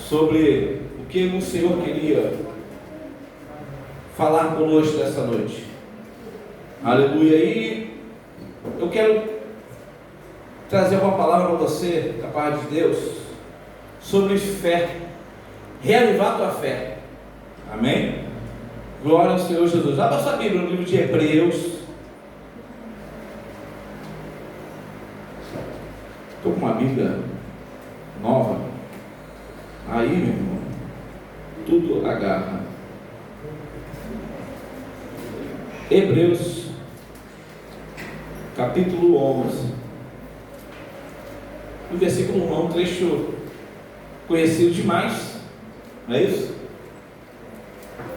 sobre o que o Senhor queria falar conosco nessa noite. Aleluia. E eu quero trazer uma palavra para você, da parte de Deus, sobre fé. Reavivar a tua fé. Amém? Glória ao Senhor Jesus. Abra sua Bíblia no livro de Hebreus. Estou com uma Bíblia nova. Aí, meu irmão, tudo agarra. Hebreus, capítulo 11. No versículo 1, um trecho conhecido demais. Não é isso?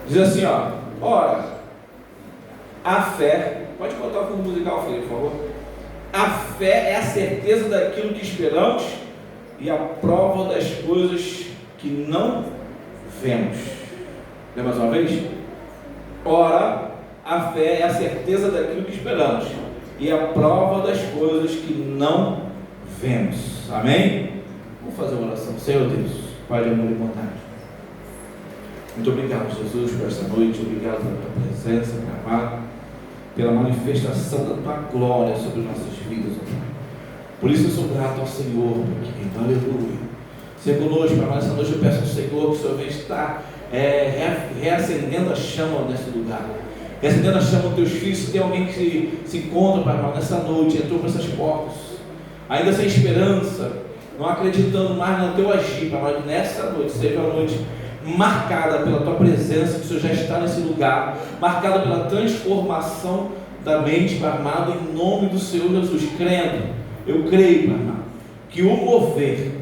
Diz assim, ó: ora, a fé, pode botar o fundo musical, filho, por favor. A fé é a certeza daquilo que esperamos e a prova das coisas que não vemos. Lê mais uma vez? Ora, a fé é a certeza daquilo que esperamos e a prova das coisas que não vemos. Amém? Vamos fazer uma oração. Senhor Deus, Pai de amor e bondade, muito obrigado, Jesus, por esta noite. Obrigado pela tua presença, Pai amado, pela manifestação da tua glória sobre nossas vidas, ó Pai. Por isso eu sou grato ao Senhor, meu querido. Aleluia. Seja conosco, Pai. Nessa noite eu peço ao Senhor que o Senhor venha estar reacendendo a chama nesse lugar, reacendendo a chama dos teus filhos. Se tem alguém que se encontra, Pai amado, nessa noite, entrou por essas portas, ainda sem esperança, não acreditando mais no teu agir, Pai amado, nessa noite seja uma noite marcada pela tua presença, que o Senhor já está nesse lugar, marcada pela transformação da mente, Pai amado, em nome do Senhor Jesus. Crendo, eu creio, Pai amado, que o mover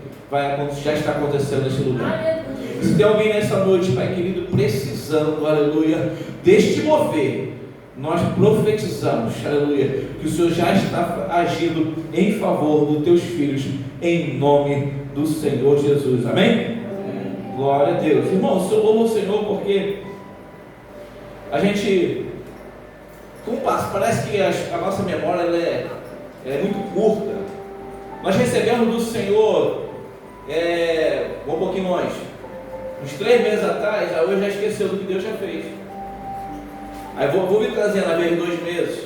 já está acontecendo nesse lugar. Se tem alguém nessa noite, Pai querido, precisando, aleluia, deste mover, nós profetizamos, aleluia, que o Senhor já está agindo em favor dos teus filhos, em nome do Senhor Jesus. Amém? Glória a Deus. Irmãos, eu louvo o Senhor porque a gente, como passa, parece que a nossa memória ela é muito curta. Nós recebemos do Senhor um pouquinho longe, uns 3 meses atrás, hoje já esqueceu do que Deus já fez. Aí vou me trazendo, a vez 2 meses,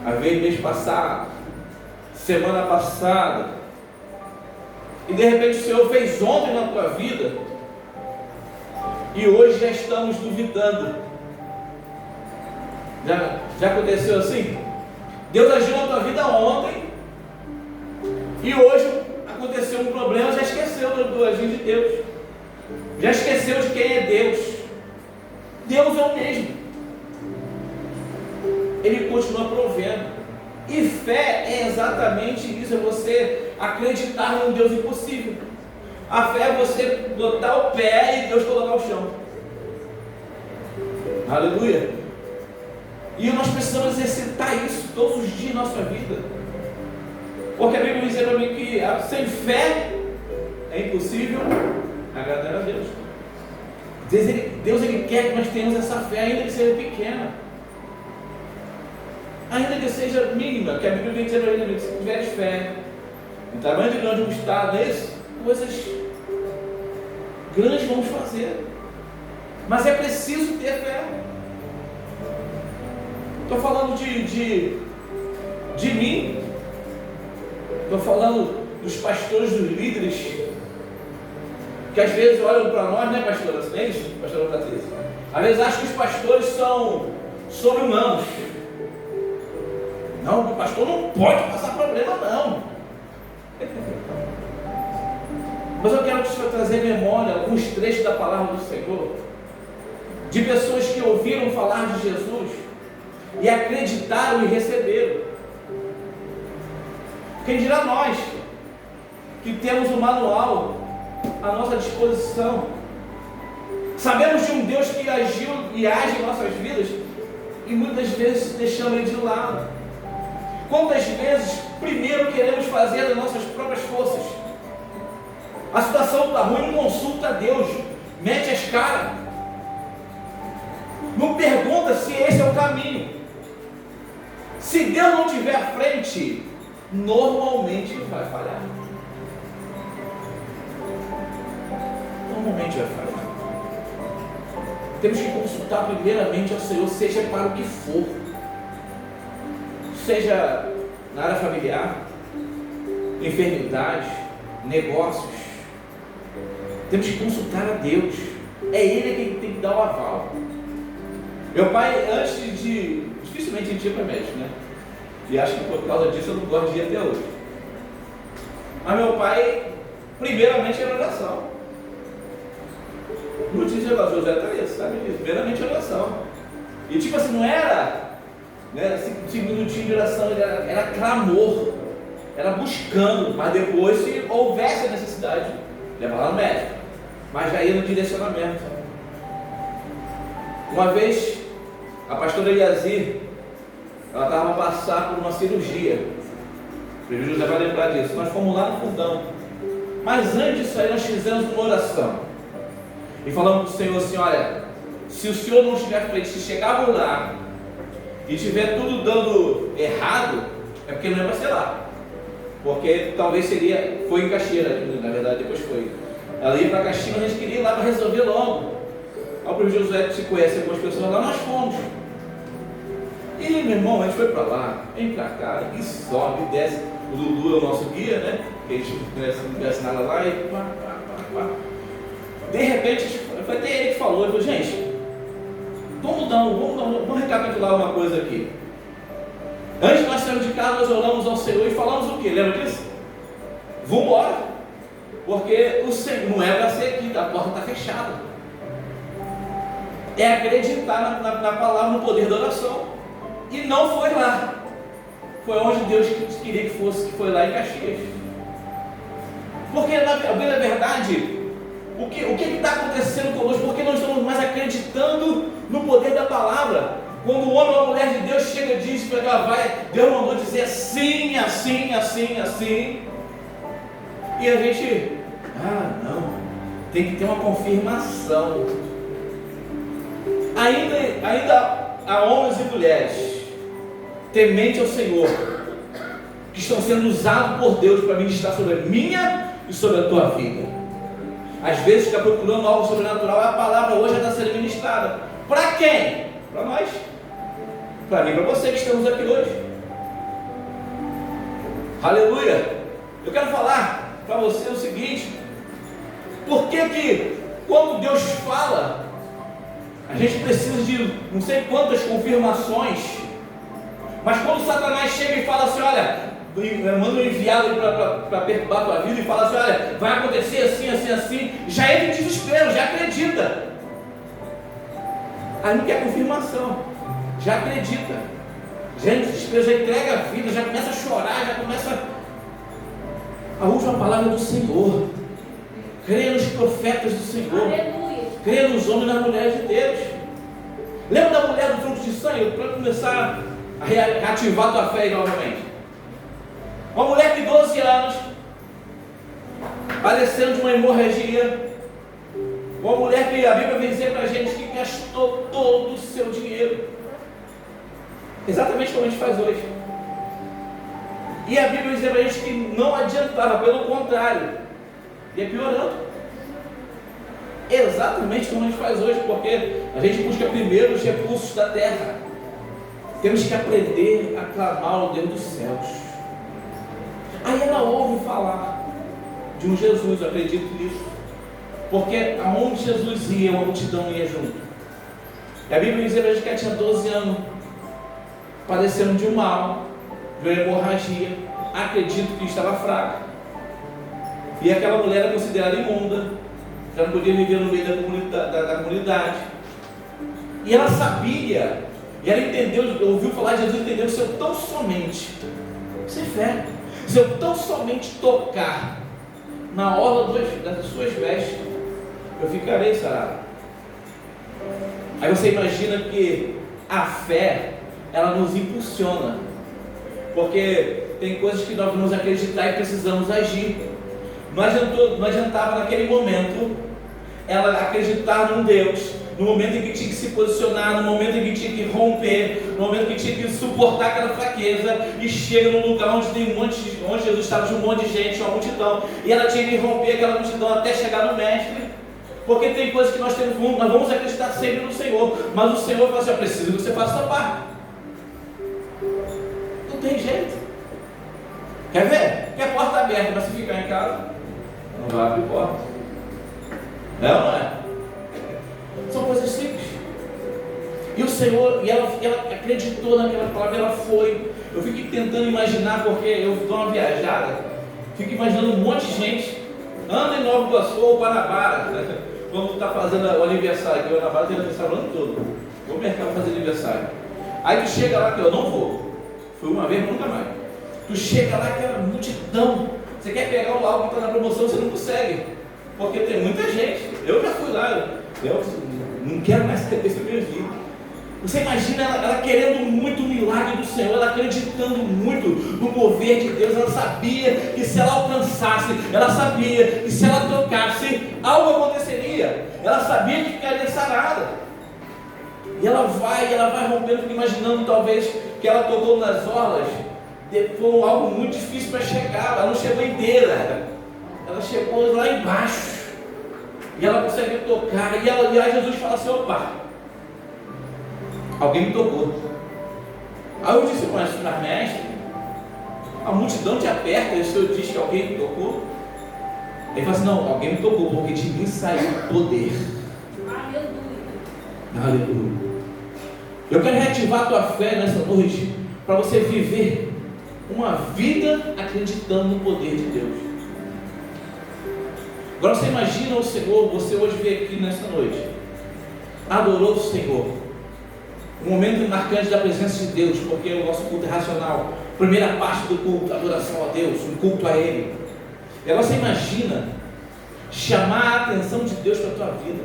a vez mês passado, semana passada. E de repente o Senhor fez ontem na tua vida, e hoje já estamos duvidando. Já aconteceu assim? Deus agiu na tua vida ontem, e hoje aconteceu um problema, já esqueceu do agir de Deus, já esqueceu de quem é Deus. Deus é o mesmo, Ele continua provendo. E fé é exatamente isso, é você acreditar num Deus impossível. A fé é você botar o pé e Deus colocar o chão. Aleluia. E nós precisamos exercitar isso todos os dias da nossa vida, porque a Bíblia diz para mim que sem fé é impossível agradar a Deus. Deus ele quer que nós tenhamos essa fé, ainda que seja pequena, ainda que seja mínima, que a Bíblia vem dizer para mim, se tiveres fé em tamanho de grande estado, coisas grandes vamos fazer. Mas é preciso ter fé. Estou falando de mim, estou falando dos pastores, dos líderes, que às vezes olham para nós, né, pastora? Não é isso, pastora Patrícia? Às vezes acham que os pastores são sobre-humanos. Não, o pastor não pode passar problema, não. Mas eu quero te trazer à memória alguns trechos da palavra do Senhor, de pessoas que ouviram falar de Jesus e acreditaram e receberam. Quem dirá nós, que temos o manual à nossa disposição, sabemos de um Deus que agiu e age em nossas vidas, e muitas vezes deixamos Ele de lado. Quantas vezes primeiro queremos fazer das nossas próprias forças? A situação está ruim, não consulta a Deus, mete as caras, não pergunta se esse é o caminho. Se Deus não estiver à frente, normalmente vai falhar. normalmente vai falhar. Temos que consultar primeiramente ao Senhor, seja para o que for. Seja na área familiar, enfermidade, negócios. Temos que consultar a Deus. É Ele quem tem que dar o aval. Meu pai, dificilmente a gente ia para médico, né? E acho que por causa disso eu não gosto de ir até hoje. Mas meu pai, primeiramente, era oração. Não tinha José Thaís, sabe disso? Primeiramente, oração. E tipo assim, não era, né, 5 minutinhos de oração, era clamor, era buscando, mas depois, se houvesse a necessidade, levava no médico, mas já ia no direcionamento. Uma vez, a pastora Eliazir, ela estava a passar por uma cirurgia. O prefeito José vai lembrar disso. Nós fomos lá no fundão. Mas antes disso aí, nós fizemos uma oração. E falamos para o Senhor assim: olha, se o Senhor não estiver à frente, se chegar lá e tiver tudo dando errado, é porque não é para ser lá. Porque talvez foi em Caxias, na verdade depois foi. Ela ia para Caxias, mas a gente queria ir lá para resolver logo. Aí o prefeito José, que se conhece algumas pessoas lá, nós fomos. E meu irmão, a gente foi para lá, vem para cá, e sobe, desce. O Dudu é o nosso guia, né? Que a gente não conhece nada lá e pá. De repente, foi até ele que falou, ele falou: gente, vamos recapitular uma coisa aqui. Antes de nós sairmos de casa, nós oramos ao Senhor e falamos o quê? Lembra disso? Vamos embora, porque o Senhor não é para ser aqui, a porta está fechada. É acreditar na palavra, no poder da oração. E não foi lá. Foi onde Deus queria que fosse, que foi lá em Caxias. Porque na verdade, o que está acontecendo conosco? Porque nós estamos mais acreditando no poder da palavra. Quando o homem ou a mulher de Deus chega e diz para ela, Deus mandou dizer assim, assim, assim, assim. E a gente, não, tem que ter uma confirmação. Ainda há homens e mulheres temente ao Senhor, que estão sendo usados por Deus para ministrar sobre a minha e sobre a tua vida. Às vezes está procurando algo sobrenatural, a palavra hoje já está sendo ministrada. Para quem? Para nós. Para mim e para você que estamos aqui hoje. Aleluia! Eu quero falar para você o seguinte: por que quando Deus fala, a gente precisa de não sei quantas confirmações, mas quando Satanás chega e fala assim: olha, manda um enviado para perturbar a tua vida e fala assim: olha, vai acontecer assim, assim, assim, já entra em desespero, já acredita. Aí não quer confirmação, já acredita, já entra em desespero, já entrega a vida, já começa a chorar, já começa. A última palavra do Senhor. Creia nos profetas do Senhor. Aleluia. Creia nos homens e nas mulheres de Deus. Lembra da mulher do fruto de sangue? Para começar a reativar a tua fé novamente. Uma mulher de 12 anos, padecendo de uma hemorragia. Uma mulher que a Bíblia vem dizer para a gente que gastou todo o seu dinheiro. Exatamente como a gente faz hoje. E a Bíblia diz para a gente que não adiantava, pelo contrário, ia piorando. Exatamente como a gente faz hoje, porque a gente busca primeiro os recursos da terra. Temos que aprender a clamar ao Deus dos céus. Aí ela ouve falar de um Jesus, eu acredito nisso, porque aonde Jesus ia, uma multidão ia junto. E a Bíblia diz para a gente que ela tinha 12 anos, padecendo de um mal, de uma hemorragia, acredito que estava fraca. E aquela mulher era considerada imunda, já não podia viver no meio da comunidade. E ela sabia, e ela entendeu, ouviu falar de Jesus, entendeu que se eu tão somente, sem fé, se eu tão somente tocar na orla das suas vestes, eu ficarei sarado. Aí você imagina que a fé, ela nos impulsiona, porque tem coisas que nós vamos acreditar e precisamos agir. Não adiantava naquele momento ela acreditar num Deus, no momento em que tinha que se posicionar, no momento em que tinha que romper, no momento em que tinha que suportar aquela fraqueza, e chega num lugar onde tem onde Jesus estava, de um monte de gente, uma multidão, e ela tinha que romper aquela multidão até chegar no mestre. Porque tem coisas que nós vamos acreditar sempre no Senhor, mas o Senhor fala assim: eu preciso que você faça a sua parte. Não tem jeito. Quer ver? Quer porta aberta, mas se ficar em casa, não vai abrir porta. Não é? São coisas simples. E o Senhor, e ela acreditou naquela palavra, ela foi. Eu fico tentando imaginar, porque eu dou uma viajada, fico imaginando um monte de gente, anda em Nova Iguaçu ou Guanabara, né? Quando está fazendo o aniversário, que o Guanabara tem aniversário o ano todo, vou no mercado fazer aniversário. Aí tu chega lá, que eu não vou, fui uma vez, nunca mais. Tu chega lá, aquela multidão, você quer pegar o álcool que está na promoção, você não consegue, porque tem muita gente. Eu já fui lá, eu não quero mais ter isso na minha vida. Você imagina ela querendo muito o milagre do Senhor, ela acreditando muito no mover de Deus. Ela sabia que se ela alcançasse, ela sabia que se ela tocasse, algo aconteceria. Ela sabia que ficaria sarada. E ela vai rompendo, imaginando talvez que ela tocou nas orlas, foi algo muito difícil para chegar. Ela não chegou inteira, ela chegou lá embaixo. E ela consegue tocar. E aí Jesus fala assim: opa, alguém me tocou. Aí eu disse: mas mestre, a multidão te aperta e o Senhor diz que alguém me tocou? Ele fala assim: não, alguém me tocou, porque de mim saiu poder. Aleluia. Eu quero reativar a tua fé nessa noite, para você viver uma vida acreditando no poder de Deus. Agora você imagina o Senhor, você hoje veio aqui nessa noite, adorou o Senhor, um momento marcante da presença de Deus, porque o nosso culto é racional. Primeira parte do culto, adoração a Deus, um culto a Ele. E agora você imagina chamar a atenção de Deus para a tua vida,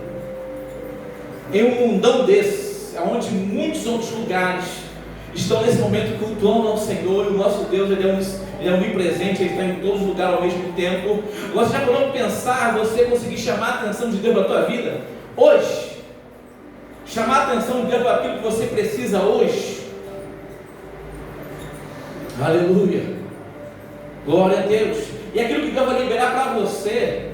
em um mundão desse, onde muitos outros lugares estão nesse momento cultuando ao Senhor, e o nosso Deus ele é onipresente, Ele está em todos os lugares ao mesmo tempo. Você já pode pensar, você conseguir chamar a atenção de Deus para a tua vida hoje? Chamar a atenção de Deus para aquilo que você precisa hoje. Aleluia. Glória a Deus. E aquilo que Deus vai liberar para você,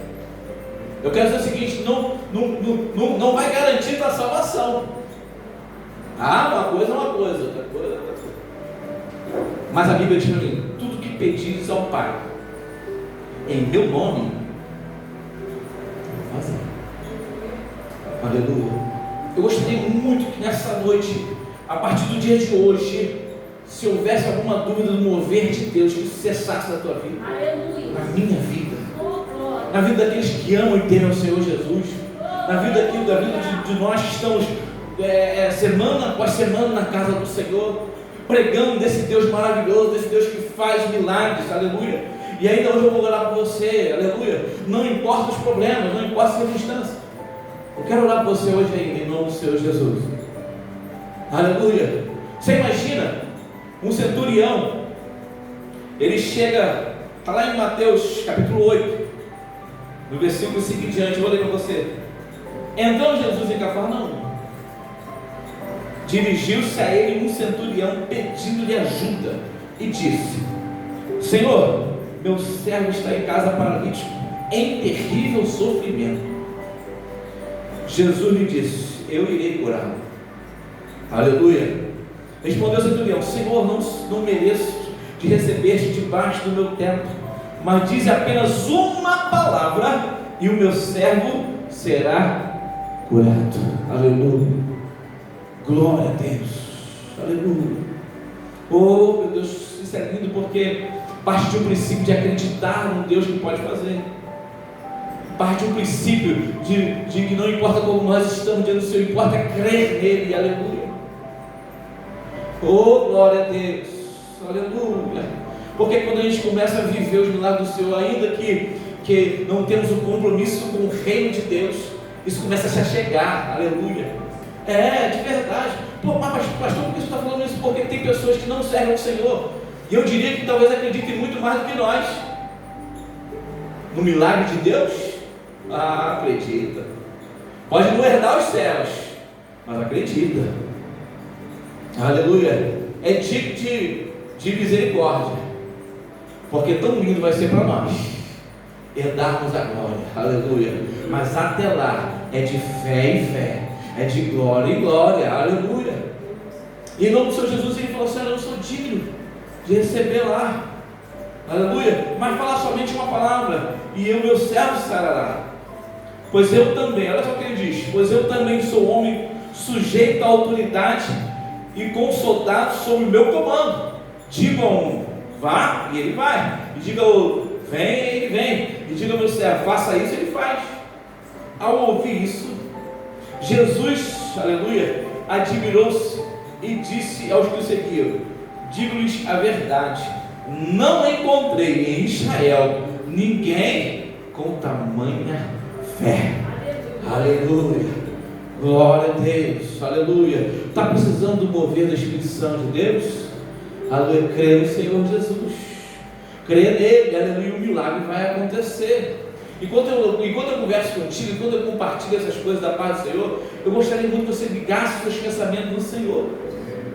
eu quero dizer o seguinte: não vai garantir a salvação. Uma coisa é uma coisa, outra coisa é outra coisa. Mas a Bíblia diz para mim: tudo que pedires ao Pai em meu nome, vou fazer. Aleluia. Eu gostaria muito que nessa noite, a partir do dia de hoje, se houvesse alguma dúvida do mover de Deus, que isso cessasse na tua vida. Aleluia. Na minha vida, na vida daqueles que amam e temem ao Senhor Jesus, na vida de nós que estamos semana após semana na casa do Senhor, pregando desse Deus maravilhoso, desse Deus que faz milagres. Aleluia. E ainda hoje eu vou orar por você. Aleluia. Não importa os problemas, não importa as circunstâncias, eu quero orar por você hoje ainda, em nome do Senhor Jesus. Aleluia. Você imagina um centurião, ele chega, está lá em Mateus capítulo 8, no versículo seguinte diante, eu vou ler para você. Entrando Jesus em Cafarnaum, dirigiu-se a ele um centurião pedindo-lhe ajuda e disse: Senhor, meu servo está em casa paralítico, em terrível sofrimento. Jesus lhe disse: eu irei curá-lo. Aleluia. Respondeu o centurião: Senhor, não mereço de receber-te debaixo do meu teto, mas dize apenas uma palavra e o meu servo será curado. Aleluia. Glória a Deus. Aleluia. Oh, meu Deus, isso é lindo, porque parte de um princípio de acreditar no Deus que pode fazer. Parte de um princípio de que não importa como nós estamos diante do Senhor, importa crer nele. Aleluia. Oh, glória a Deus. Aleluia. Porque quando a gente começa a viver os milagres do Senhor, ainda que não temos um compromisso com o reino de Deus, isso começa a se achegar. Aleluia. De verdade. Pô, mas pastor, por que você está falando isso? Porque tem pessoas que não servem ao Senhor, e eu diria que talvez acreditem muito mais do que nós no milagre de Deus. Acredita. Pode não herdar os céus, mas acredita. Aleluia. É digno de misericórdia, porque tão lindo vai ser para nós herdarmos a glória, aleluia. Mas até lá é de fé em fé, é de glória em glória, aleluia. E em nome do Senhor Jesus, ele falou assim: eu não sou digno de receber lá, aleluia, mas falar somente uma palavra, e eu, meu servo, sarará. Pois eu também, olha só o que ele diz: pois eu também sou homem sujeito à autoridade e com soldados sob o meu comando. Diga a um, vá, e ele vai. E diga ao outro, vem, e ele vem. E diga ao meu servo, faça isso, ele faz. Ao ouvir isso, Jesus, aleluia, admirou-se e disse aos que o seguiam: digo-lhes a verdade, não encontrei em Israel ninguém com tamanha fé. Aleluia. Glória a Deus, aleluia. Está precisando do mover do Espírito Santo de Deus? Aleluia, crê no Senhor Jesus, crê nele, aleluia, o milagre vai acontecer. Enquanto eu converso contigo, enquanto eu compartilho essas coisas da paz do Senhor, eu gostaria muito que você ligasse seus pensamentos no Senhor,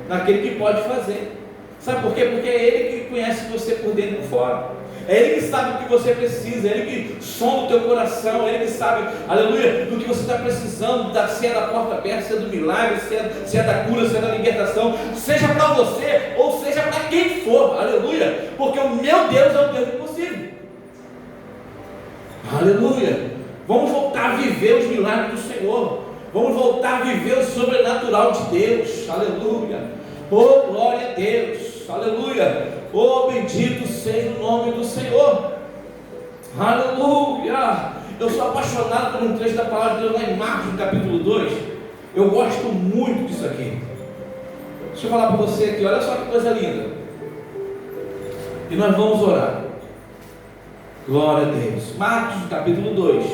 naquele que pode fazer. Sabe por quê? Porque é Ele que conhece você por dentro e por fora. É Ele que sabe o que você precisa, é Ele que sonda o teu coração, é Ele que sabe, aleluia, do que você está precisando, se é da porta aberta, se é do milagre, se é da cura, se é da libertação, seja para você ou seja para quem for, aleluia, porque o meu Deus é o Deus do possível. Aleluia. Vamos voltar a viver os milagres do Senhor, vamos voltar a viver o sobrenatural de Deus, aleluia. Oh, glória a Deus, aleluia. Oh, bendito seja o nome do Senhor, aleluia. Eu sou apaixonado por um trecho da palavra de Deus lá em Marcos, no capítulo 2. Eu gosto muito disso aqui. Deixa eu falar para você aqui, olha só que coisa linda. E nós vamos orar. Glória a Deus. Marcos, capítulo 2,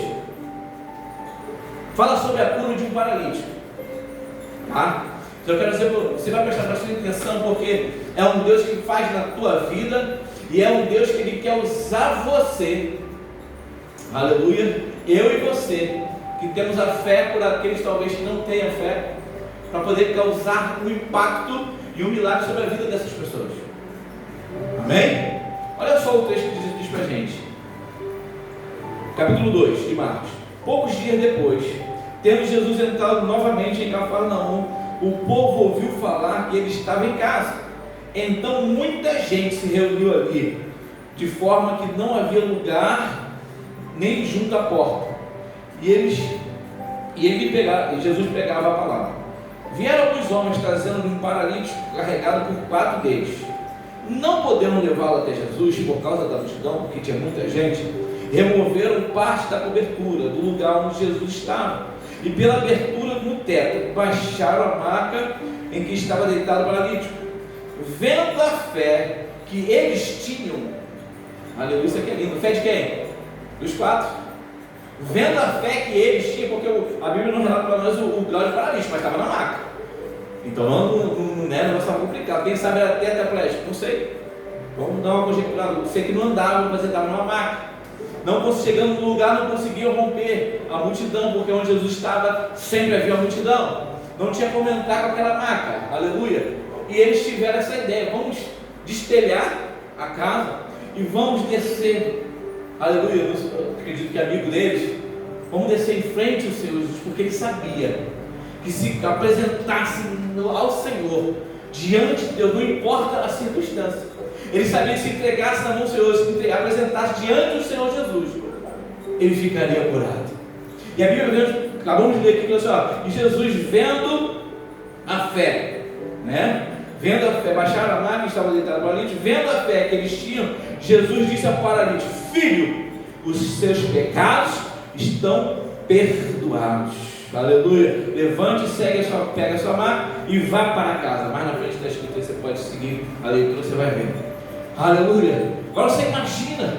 fala sobre a cura de um paralítico, tá? Eu quero dizer, você vai prestar bastante atenção, porque é um Deus que faz na tua vida, e é um Deus que Ele quer usar você, aleluia, eu e você, que temos a fé por aqueles talvez que não tenham fé, para poder causar um impacto e um milagre sobre a vida dessas pessoas. Amém? Olha só o texto que diz para a gente, capítulo 2 de Marcos. Poucos dias depois, tendo Jesus entrado novamente em Cafarnaum, o povo ouviu falar que ele estava em casa. Então muita gente se reuniu ali, de forma que não havia lugar nem junto à porta. E Jesus pegava a palavra. Vieram alguns homens trazendo um paralítico carregado por 4 deles. Não podendo levá-lo até Jesus por causa da multidão, porque tinha muita gente, removeram parte da cobertura do lugar onde Jesus estava, e pela abertura no teto baixaram a maca em que estava deitado o paralítico. Vendo a fé que eles tinham, aleluia, isso aqui é lindo. Fé de quem? Dos 4. Vendo a fé que eles tinham, porque a Bíblia não relata para nós o grau de paralítico, mas estava na maca. Então não é um negócio complicado. Quem sabe era tetraplégico? Não sei. Vamos dar uma conjecturada. Sei que não andava, mas estava numa maca. Não, chegando no lugar, não conseguiam romper a multidão, porque onde Jesus estava sempre havia uma multidão. Não tinha como entrar com aquela maca, aleluia. E eles tiveram essa ideia: vamos destelhar a casa e vamos descer, aleluia. Eu acredito que amigo deles, vamos descer em frente ao Senhor Jesus, porque ele sabia que se apresentasse ao Senhor diante de Deus, não importa a circunstância, ele sabia que se entregasse na mão do Senhor, se apresentasse diante do Senhor Jesus, ele ficaria curado. E a Bíblia, acabamos de ler aqui, assim, ó, e Jesus vendo a fé, né? Vendo a fé, baixaram a maca que estava deitado no paralítico, vendo a fé que eles tinham, Jesus disse ao paralítico: filho, os seus pecados estão perdoados. Aleluia. Levante, pega a sua maca e vá para casa. Mais na frente está escrito, você pode seguir a leitura, você vai ver. Aleluia. Agora você imagina,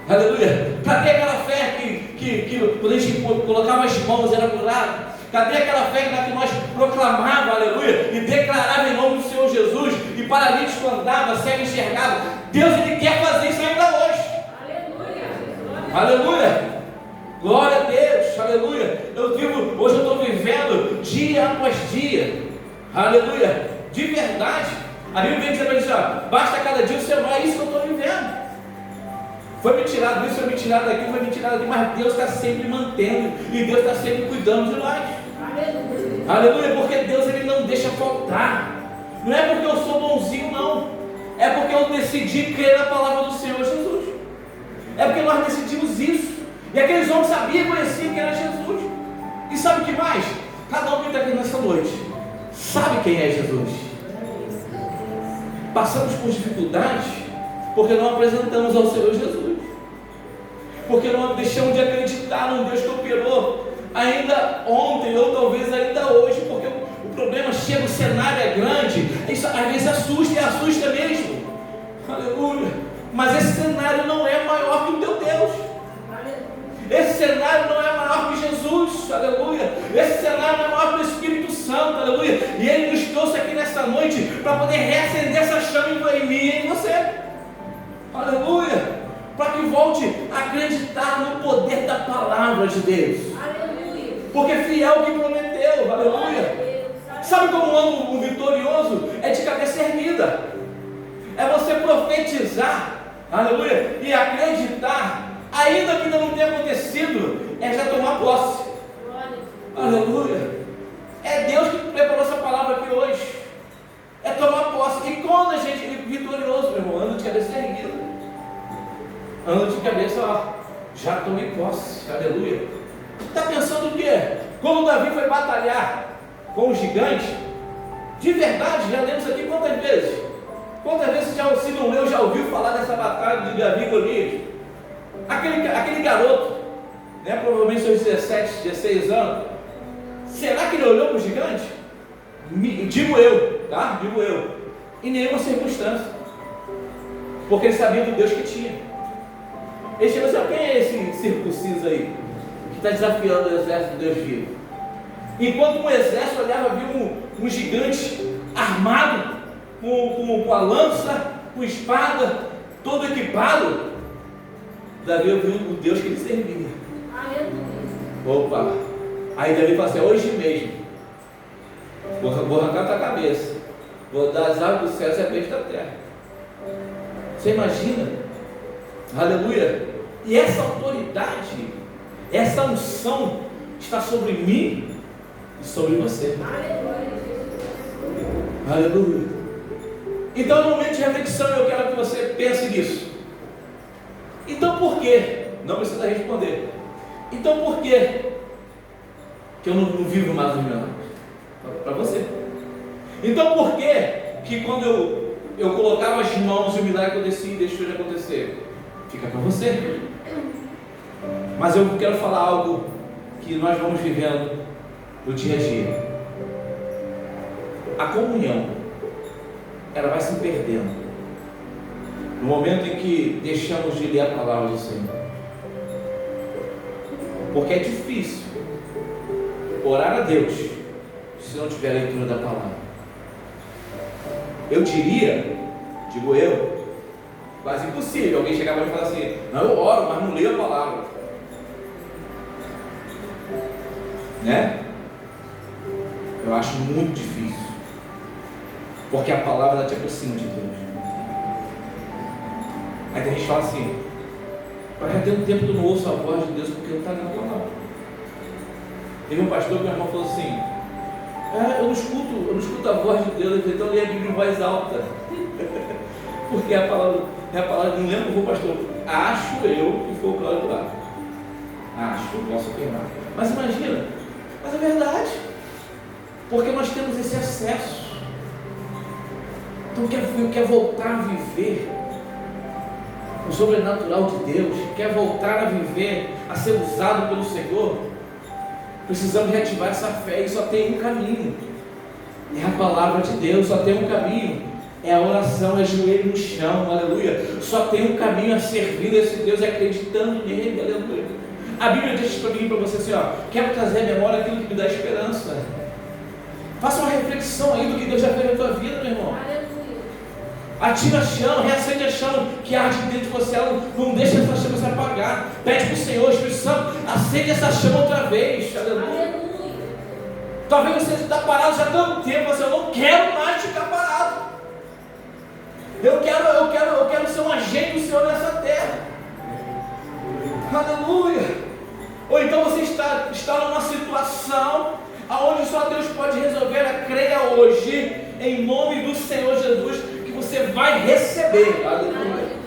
aleluia, cadê aquela fé que quando a gente colocava as mãos era curado? Cadê aquela fé que nós proclamava, aleluia, e declarava em nome do Senhor Jesus, e paralítico andava, cego enxergava? Deus, Ele quer fazer isso ainda hoje. Aleluia. Aleluia. Glória a Deus, aleluia. Hoje eu estou vivendo dia após dia, aleluia, de verdade. A Bíblia vem dizer para gente, basta cada dia o seu mal, é isso que eu estou vivendo. Foi me tirado isso, foi me tirado daquilo, foi me tirado daqui, mas Deus está sempre mantendo, e Deus está sempre cuidando de nós. Aleluia. Aleluia, porque Deus ele não deixa faltar. Não é porque eu sou bonzinho, não. É porque eu decidi crer na palavra do Senhor Jesus. É porque nós decidimos isso. E aqueles homens sabiam e conheciam que era Jesus. E sabe o que mais? Cada um que está aqui nessa noite sabe quem é Jesus. Passamos por dificuldades porque não apresentamos ao Senhor Jesus. Porque não deixamos de acreditar num Deus que operou ainda ontem ou talvez ainda hoje. Porque o problema chega, o cenário é grande, isso às vezes assusta, e assusta mesmo. Aleluia. Mas esse cenário não é maior que o teu Deus. Esse cenário não é maior que Jesus. Aleluia. Esse cenário não é maior que o Espírito Santo. Aleluia. E Ele nos trouxe aqui nesta noite para poder reacender essa chama em mim e em você. Aleluia. Para que volte a acreditar no poder da palavra de Deus. Aleluia. Porque fiel que prometeu. Aleluia. Sabe como um ano vitorioso? É de cabeça erguida. É você profetizar. Aleluia. E acreditar. Ainda que ainda não tenha acontecido, é já tomar posse. Aleluia. É Deus que preparou essa palavra aqui hoje. É tomar posse. E quando a gente é vitorioso, meu irmão, anda de cabeça erguida. Anda de cabeça, ó, já tomei posse. Aleluia. Está pensando o quê? Quando Davi foi batalhar com o gigante, de verdade, já lemos aqui quantas vezes? Quantas vezes se não leu, já ouviu falar dessa batalha de Davi e Golias? Aquele garoto, né, provavelmente seus 17, 16 anos, será que ele olhou para o gigante? Digo eu, tá? Digo eu. Em nenhuma circunstância. Porque ele sabia do Deus que tinha. Ele chegou assim: quem é esse circunciso aí? Que está desafiando o exército de Deus vivo? Enquanto um exército olhava, viu um gigante armado, com a lança, com espada, todo equipado. Davi ouviu o Deus que ele servia. Opa! Aí Davi fala assim: hoje mesmo vou arrancar tua cabeça, vou dar as aves do céu e a peixe da terra. Você imagina? Aleluia! E essa autoridade, essa unção está sobre mim e sobre você. Aleluia! Então, no momento de reflexão, eu quero que você pense nisso. Então por quê? Não precisa responder. Então por quê que eu não vivo mais os milagres? Para você. Então por quê que quando eu colocava as mãos e o milagre acontecia e deixou de acontecer? Fica para você. Mas eu quero falar algo que nós vamos vivendo no dia a dia. A comunhão, ela vai se perdendo no momento em que deixamos de ler a palavra do Senhor. Porque é difícil orar a Deus se não tiver a leitura da palavra. Eu diria, digo eu, quase impossível alguém chegar para mim e falar assim: não, eu oro, mas não leio a palavra. Né? Eu acho muito difícil. Porque a palavra te aproxima de Deus. Aí tem gente que fala assim: mas já tem um tempo que eu não ouço a voz de Deus porque não está lendo a palavra. Teve um pastor que meu irmão falou assim: eu não escuto a voz de Deus, então eu leio a Bíblia em voz alta. Porque a palavra, não lembro qual pastor, acho eu que foi o Cláudio lá. Acho, eu posso afirmar. Mas imagina, mas é verdade. Porque nós temos esse acesso. Então quer voltar a viver o sobrenatural de Deus, quer voltar a viver, a ser usado pelo Senhor, precisamos reativar essa fé. E só tem um caminho, é a palavra de Deus. Só tem um caminho, é a oração, é joelho no chão. Aleluia. Só tem um caminho a servir esse Deus, acreditando nele. Aleluia. A Bíblia diz para mim e para você assim: quero trazer à memória aquilo que me dá esperança. Faça uma reflexão aí do que Deus já fez na tua vida, meu irmão. Ativa a chama, reacende a chama que arde dentro de você. Não deixa essa chama se apagar. Pede para o Senhor, Espírito Santo, acende essa chama outra vez. Aleluia. Talvez você está parado já há tanto tempo, mas eu não quero mais ficar parado. Eu quero ser um agente do Senhor nessa terra. Aleluia. Ou então você está numa situação aonde só Deus pode resolver. Creia hoje, em nome do Senhor Jesus, que você vai receber. Aleluia.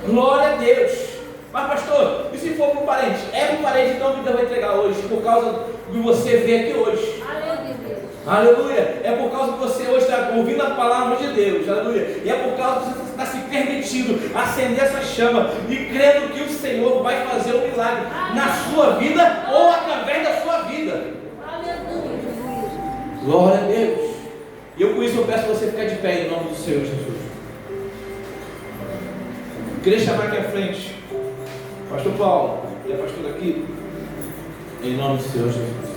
Glória a Deus. Mas pastor, e se for para um parente? É para um parente, então Deus vai entregar hoje, por causa de você ver aqui hoje. Aleluia. É por causa que você hoje está ouvindo a palavra de Deus. Aleluia. E é por causa que você está se permitindo acender essa chama e crendo que o Senhor vai fazer um milagre na sua vida ou através da sua vida. Glória a Deus. E eu com isso eu peço você ficar de pé em nome do Senhor Jesus. Queria chamar aqui à frente Pastor Paulo e a pastora aqui, em nome do Senhor Jesus.